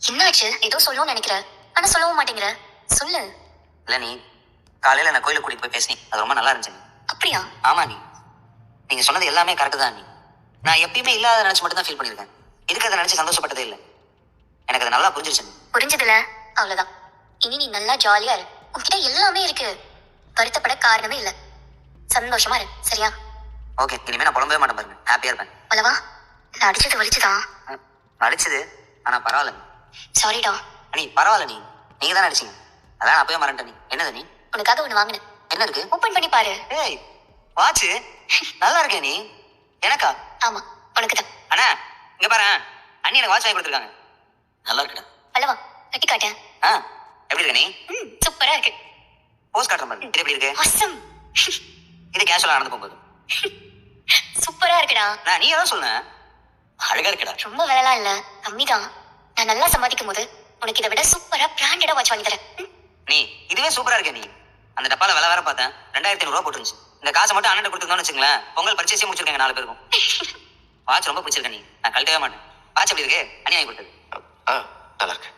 என்னாச்சு? ஏதோ சொல்லணும்னு நினைக்கிற, ஆனா சொல்லவும் மாட்டேங்கிற. சொல்லு. இல்ல நீ காலையில நான் கோயிலுக்கு கூட்டிட்டு போய் பேசினேன், அது ரொம்ப நல்லா இருந்துச்சு. அப்படியா? ஆமா நீங்க சொன்னது எல்லாமே கரெக்ட் தான். நான் எப்பயுமே இல்லாத நினைச்சு மட்டும் தான் ஃபீல் பண்ணிருக்கேன். இருக்கிறத நினைச்சு சந்தோஷப்பட்டதே இல்லை. எனக்கு அது நல்லா புரிஞ்சிருச்சு. புரிஞ்சதுல அவ்வளவுதான். இனி நீ நல்லா ஜாலியா இரு. உன்கிட்ட எல்லாமே இருக்கு. வருத்தப்பட காரணமே இல்ல. சந்தோஷமா இரு, சரியா? ஓகே, இனிமே நான் புலம்பவே மாட்டேன் பாருங்க. ஹாப்பியா இருப்பேன். அல்லவா? நான் அடிச்சது வலிச்சுதா? அடிச்சது, ஆனா பரவாயில்ல. சாரிடா. பரவாயில்ல. நீங்க தான் அடிச்சீங்க. அதான் நான் அப்பவே மறந்துட்டேன். என்னது நீ? உனக்காக ஒண்ணு வாங்கினேன். என்ன இருக்கு? ஓபன் பண்ணி பாரு. ஏய், வாட்ச் நல்லா இருக்கே. நீ எனக்கா? ஆமா, உனக்கு தான். அண்ணா இங்க பாரு, அண்ணி எனக்கு வாட்ச் வாங்கி கொடுத்துருக்காங்க. நல்லா இருக்குடா. அல்லவா? கட்டி காட்டேன். எப்படி இருக்க நீ? சூப்பரா இருக்கு. போஸ்ட் காட்டுற மாதிரி. இது எப்படி இருக்கு? awesome. இது கேஷுவலா நடந்து போகும்போது சூப்பரா இருக்குடா. நீ ஏதாவது சொல்ல. அழகா இருக்குடா. ரொம்ப விலைலாம் இல்ல, கம்மிதான். நான் நல்லா சம்பாதிக்கும் போது உனக்கு இதை விட சூப்பரா பிராண்டடா வாட்ச் வாங்கி தரேன். நீ இதுவே சூப்பரா இருக்க. நீ அந்த டப்பால விலை வேற பார்த்தேன், 2500 ரூபா போட்டுருந்துச்சு. இந்த காசை மட்டும் அண்ணன் கொடுத்துருந்தோம்னு வச்சுங்களேன், பொங்கல் பர்ச்சேஸே முடிச்சிருக்கேன் 4 பேருக்கும். வாட்ச் ரொம்ப பிடிச்சிருக்க. நான் கழட்டவே மாட்டேன். வாட்ச் எப்படி இருக்கு? அண்ணி வாங்கி கொடுத்தது. நல்லா இருக்கு.